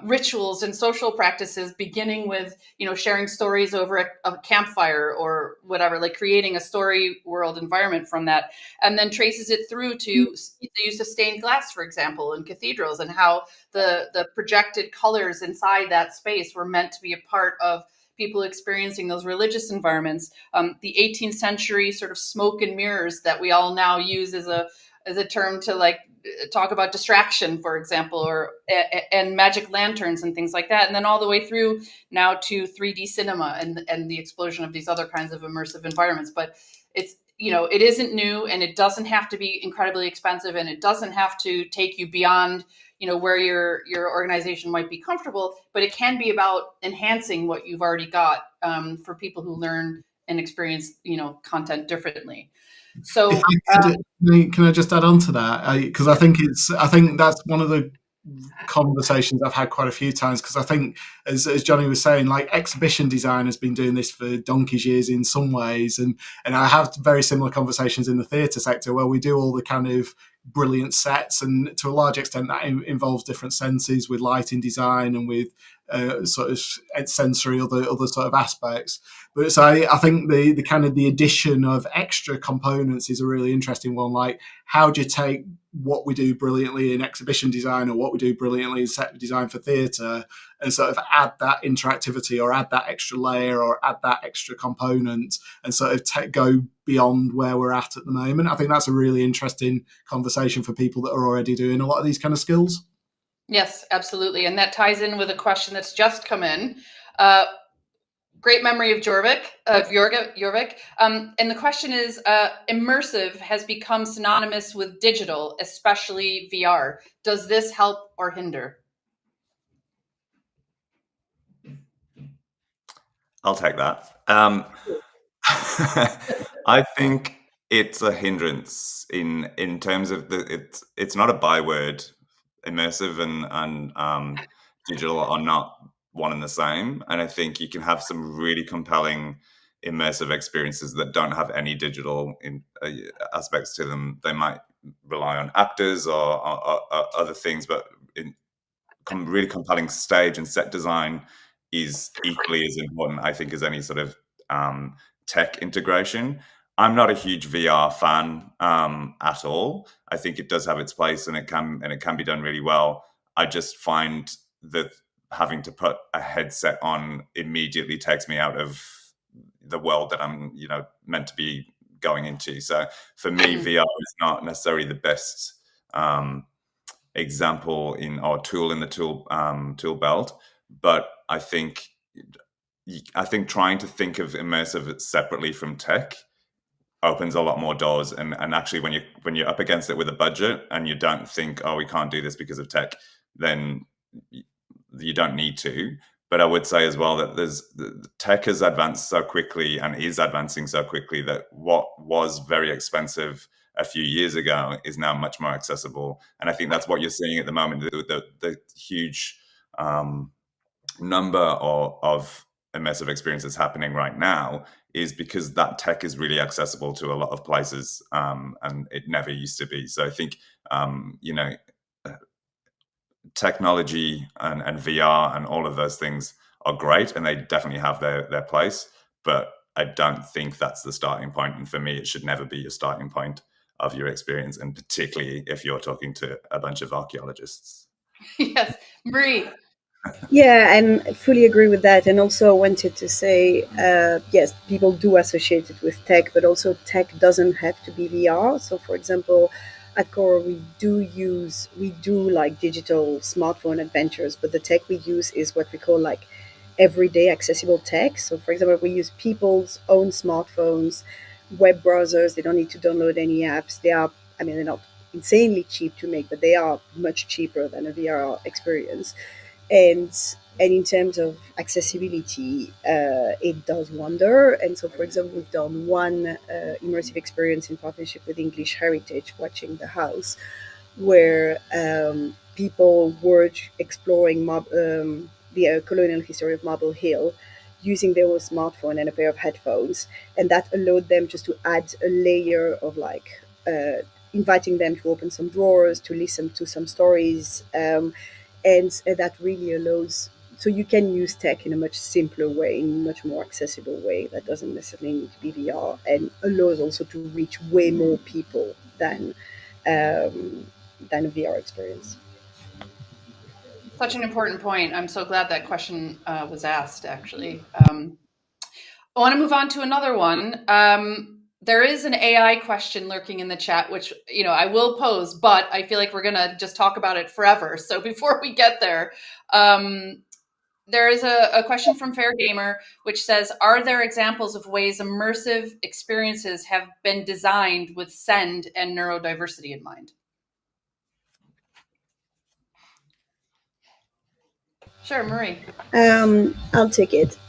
rituals and social practices, beginning with sharing stories over a campfire or whatever, like creating a story world environment from that, and then traces it through to the use of stained glass, for example, in cathedrals, and how the projected colors inside that space were meant to be a part of people experiencing those religious environments. The 18th century sort of smoke and mirrors that we all now use as a term to like talk about distraction, for example, and magic lanterns and things like that. And then all the way through now to 3D cinema and the explosion of these other kinds of immersive environments. But it's, it isn't new, and it doesn't have to be incredibly expensive, and it doesn't have to take you beyond, where your organization might be comfortable, but it can be about enhancing what you've already got, for people who learn and experience, content differently. So, Can I just add on to that? Because I think that's one of the conversations I've had quite a few times, because I think, as Johnny was saying, like, exhibition design has been doing this for donkey's years in some ways, and I have very similar conversations in the theatre sector, where we do all the kind of brilliant sets, and to a large extent that involves different senses with lighting design and with sort of sensory other sort of aspects. But so I think the kind of the addition of extra components is a really interesting one. Like, how do you take what we do brilliantly in exhibition design, or what we do brilliantly in set design for theatre, and sort of add that interactivity, or add that extra layer, or add that extra component, and sort of go beyond where we're at the moment. I think that's a really interesting conversation for people that are already doing a lot of these kind of skills. Yes, absolutely. And that ties in with a question that's just come in. Great memory of Jorvik. And the question is, immersive has become synonymous with digital, especially VR. Does this help or hinder? I'll take that. I think it's a hindrance in terms of it's not a byword. Immersive and digital are not one and the same, and I think you can have some really compelling immersive experiences that don't have any digital aspects to them. They might rely on actors or other things, but really compelling stage and set design is equally as important, I think, as any sort of tech integration. I'm not a huge VR fan at all. I think it does have its place, and it can be done really well. I just find that having to put a headset on immediately takes me out of the world that I'm, meant to be going into. So for me, VR is not necessarily the best example or tool in the tool belt, but I think trying to think of immersive separately from tech opens a lot more doors, and actually when you're up against it with a budget and you don't think, oh, we can't do this because of tech, then you don't need to. But I would say as well that the tech has advanced so quickly and is advancing so quickly that what was very expensive a few years ago is now much more accessible. And I think that's what you're seeing at the moment, the huge number of immersive experiences happening right now is because that tech is really accessible to a lot of places, and it never used to be. So I think technology and VR and all of those things are great, and they definitely have their place. But I don't think that's the starting point. And for me, it should never be a starting point of your experience, and particularly if you're talking to a bunch of archaeologists. Yes, Marie. Yeah, and I fully agree with that. And also, I wanted to say, yes, people do associate it with tech, but also tech doesn't have to be VR. So, for example, at Core, we do like digital smartphone adventures, but the tech we use is what we call like everyday accessible tech. So, for example, we use people's own smartphones, web browsers. They don't need to download any apps. They're not insanely cheap to make, but they are much cheaper than a VR experience. And in terms of accessibility, it does wonder. And so, for example, we've done one immersive experience in partnership with English Heritage, Watching the House, where people were exploring the colonial history of Marble Hill using their own smartphone and a pair of headphones, and that allowed them just to add a layer of inviting them to open some drawers, to listen to some stories. And that really allows, so you can use tech in a much simpler way, in a much more accessible way that doesn't necessarily need to be VR, and allows also to reach way more people than a VR experience. Such an important point. I'm so glad that question was asked, actually. I want to move on to another one. There is an AI question lurking in the chat, which, I will pose, but I feel like we're going to just talk about it forever. So before we get there, there is a question from Fair Gamer, which says, are there examples of ways immersive experiences have been designed with SEND and neurodiversity in mind? Sure, Marie. I'll take it.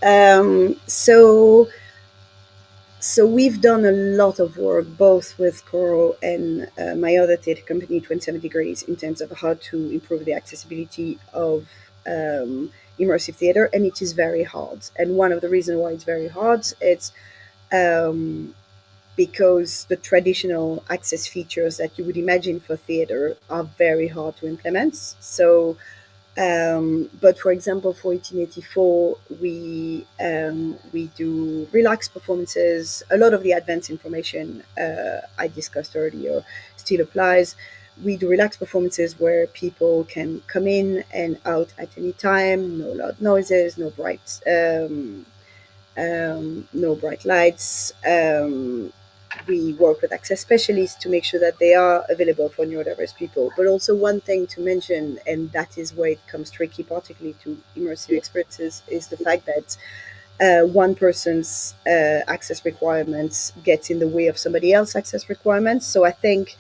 So we've done a lot of work both with Coro and my other theatre company, 27 Degrees, in terms of how to improve the accessibility of immersive theatre, and it is very hard. And one of the reasons why it's very hard, it's because the traditional access features that you would imagine for theatre are very hard to implement. So but for example, for 1884, we do relaxed performances. A lot of the advanced information I discussed earlier still applies. We do relaxed performances where people can come in and out at any time. No loud noises, no bright lights. We work with access specialists to make sure that they are available for neurodiverse people. But also one thing to mention, and that is where it comes tricky, particularly to immersive experiences, is the fact that one person's access requirements gets in the way of somebody else's access requirements. So I think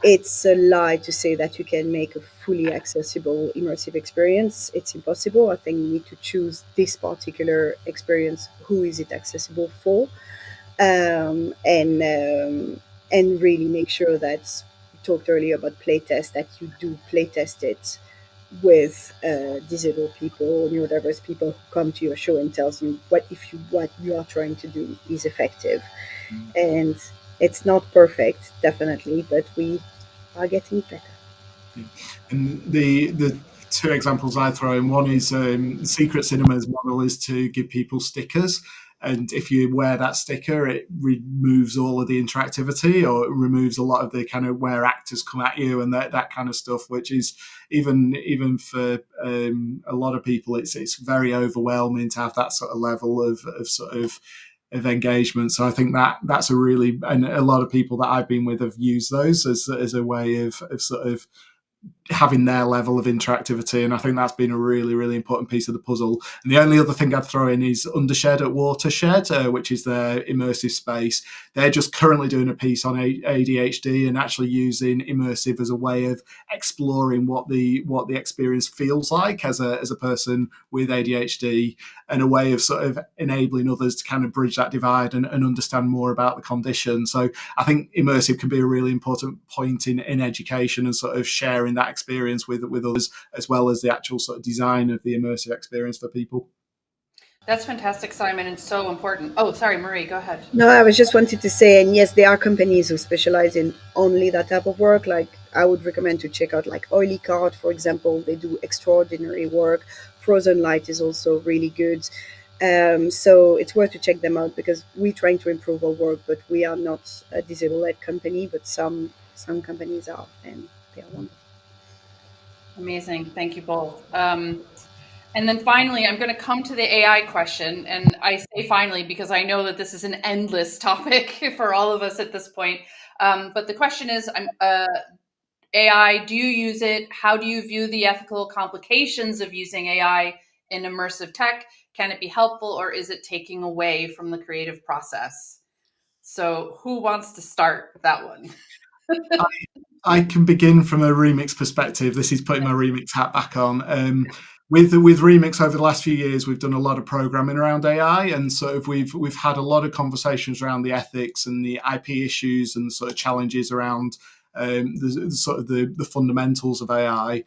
it's a lie to say that you can make a fully accessible immersive experience. It's impossible. I think you need to choose this particular experience. Who is it accessible for? And really make sure that we talked earlier about playtest, that you do playtest it with disabled people, neurodiverse people who come to your show and tells you what you are trying to do is effective. And it's not perfect, definitely, but we are getting better. And the two examples I throw in, one is Secret Cinema's model is to give people stickers. And if you wear that sticker, it removes all of the interactivity, or it removes a lot of the kind of where actors come at you and that kind of stuff, which is even for a lot of people, it's very overwhelming to have that sort of level of engagement. So I think that's a really, and a lot of people that I've been with have used those as a way of sort of having their level of interactivity, and I think that's been a really, really important piece of the puzzle. And the only other thing I'd throw in is Undershed at Watershed, which is their immersive space. They're just currently doing a piece on ADHD and actually using immersive as a way of exploring what the experience feels like as a person with ADHD, and a way of sort of enabling others to kind of bridge that divide and understand more about the condition. So I think immersive can be a really important point in education and sort of sharing that experience with others, as well as the actual sort of design of the immersive experience for people. That's fantastic, Simon, and so important. Oh, sorry, Marie, go ahead. No, I was just wanted to say, and yes, there are companies who specialize in only that type of work. Like I would recommend to check out like Oily Card, for example. They do extraordinary work. Frozen Light is also really good. So it's worth to check them out, because we're trying to improve our work, but we are not a disabled company, but some companies are, and they are wonderful. Amazing. Thank you both. And then finally, I'm going to come to the AI question. And I say finally because I know that this is an endless topic for all of us at this point. But the question is, AI, do you use it? How do you view the ethical complications of using AI in immersive tech? Can it be helpful, or is it taking away from the creative process? So who wants to start that one? I can begin from a Remix perspective. This is putting my Remix hat back on. With Remix over the last few years, we've done a lot of programming around AI, and sort of we've had a lot of conversations around the ethics and the IP issues and sort of challenges around the fundamentals of AI.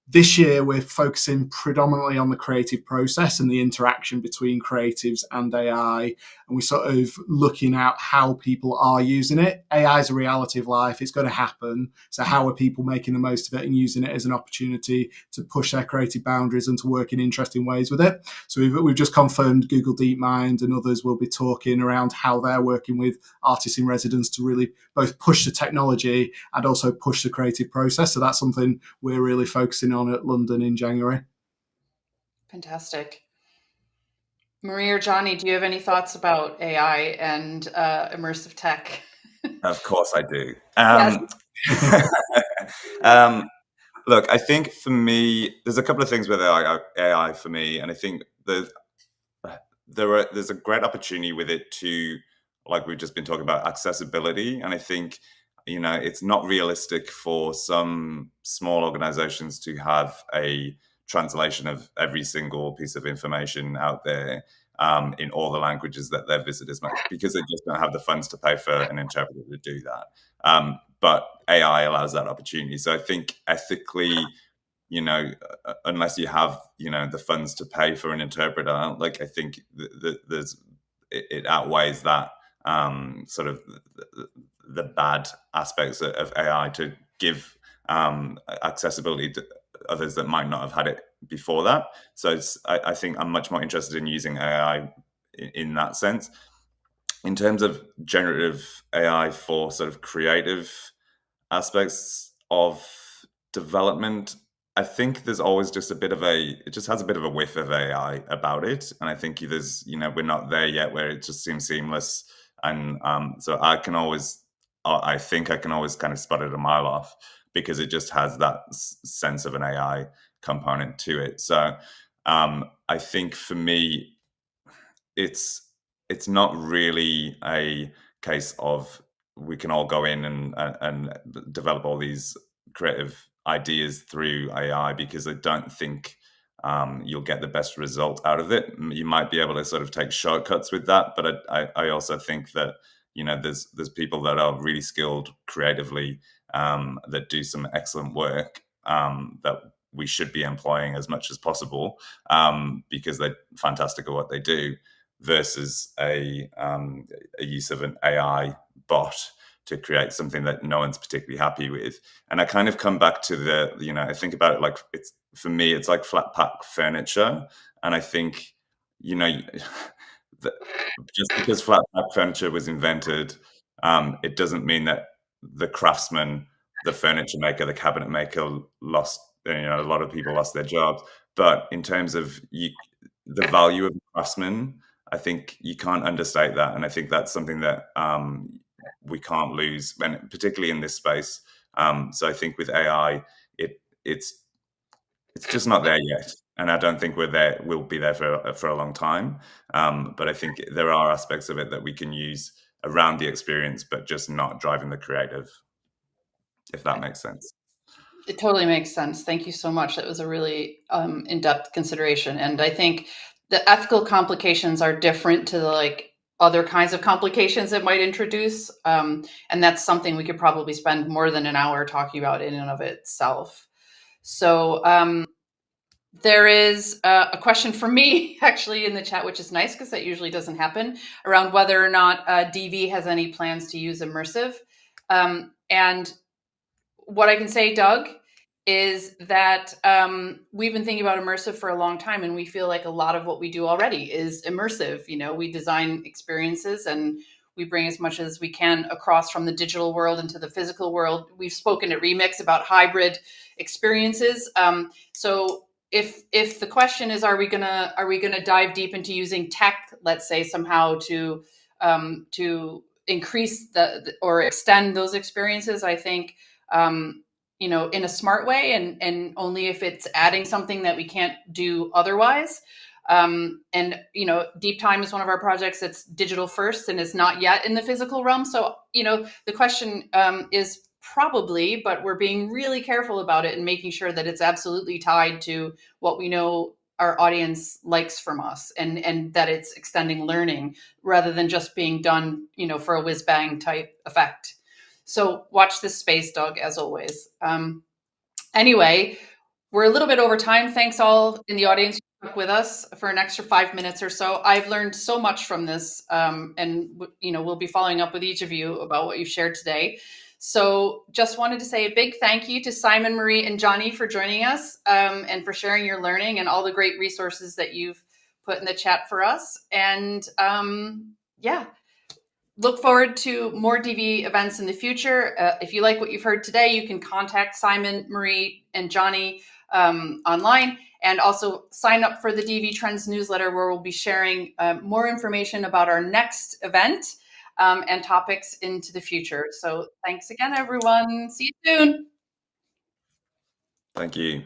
This year, we're focusing predominantly on the creative process and the interaction between creatives and AI. And we're sort of looking at how people are using it. AI is a reality of life. It's going to happen. So how are people making the most of it and using it as an opportunity to push their creative boundaries and to work in interesting ways with it? So we've just confirmed Google DeepMind and others will be talking around how they're working with artists in residence to really both push the technology and also push the creative process. So that's something we're really focusing on at London in January. Fantastic. Marie or Johnny, do you have any thoughts about AI and immersive tech? Of course I do. Yes. Look, I think for me, there's a couple of things with AI for me, and I think there's a great opportunity with it to, like we've just been talking about, accessibility. And I think, it's not realistic for some small organizations to have a translation of every single piece of information out there in all the languages that their visitors might, because they just don't have the funds to pay for an interpreter to do that. But AI allows that opportunity. So I think ethically, unless you have, the funds to pay for an interpreter, like I think it outweighs that sort of the bad aspects of AI to give accessibility to others that might not have had it before that. So I think I'm much more interested in using AI in that sense. In terms of generative AI for sort of creative aspects of development, I think there's always just it just has a bit of a whiff of AI about it. And I think we're not there yet where it just seems seamless. And so I think I can always kind of spot it a mile off, because it just has that sense of an AI component to it. So I think for me, it's not really a case of we can all go in and develop all these creative ideas through AI, because I don't think you'll get the best result out of it. You might be able to sort of take shortcuts with that, but I also think that there's people that are really skilled creatively, that do some excellent work, that we should be employing as much as possible, because they're fantastic at what they do, versus a use of an AI bot to create something that no one's particularly happy with. And I kind of come back to I think about it like for me, it's like flat pack furniture. And I think, just because flat pack furniture was invented, it doesn't mean that the craftsman, the furniture maker, the cabinet maker lost. A lot of people lost their jobs. But in terms of the value of the craftsman, I think you can't understate that, and I think that's something that we can't lose, and particularly in this space. So I think with AI, it's just not there yet, and I don't think we're there. We'll be there for a long time. But I think there are aspects of it that we can use around the experience, but just not driving the creative, if that makes sense. It totally makes sense. Thank you so much. That was a really in-depth consideration, and I think the ethical complications are different to the other kinds of complications it might introduce, and that's something we could probably spend more than an hour talking about in and of itself. So there is a question for me actually in the chat, which is nice because that usually doesn't happen, around whether or not DV has any plans to use immersive. And what I can say, Doug, is that we've been thinking about immersive for a long time, and we feel like a lot of what we do already is immersive. We design experiences and we bring as much as we can across from the digital world into the physical world. We've spoken at Remix about hybrid experiences. So if the question is, are we gonna dive deep into using tech, let's say somehow to increase or extend those experiences, I think in a smart way, and only if it's adding something that we can't do otherwise. And Deep Time is one of our projects that's digital first and is not yet in the physical realm. So the question is probably, but we're being really careful about it and making sure that it's absolutely tied to what we know our audience likes from us, and that it's extending learning rather than just being done for a whiz bang type effect. So watch this space, Doug, as always. Anyway, we're a little bit over time. Thanks all in the audience who stuck with us for an extra 5 minutes or so. I've learned so much from this, and we'll be following up with each of you about what you've shared today. So just wanted to say a big thank you to Simon, Marie, and Johnny for joining us, and for sharing your learning and all the great resources that you've put in the chat for us. And look forward to more DV events in the future. If you like what you've heard today, you can contact Simon, Marie, and Johnny online, and also sign up for the DV Trends newsletter, where we'll be sharing more information about our next event and topics into the future. So thanks again, everyone. See you soon. Thank you.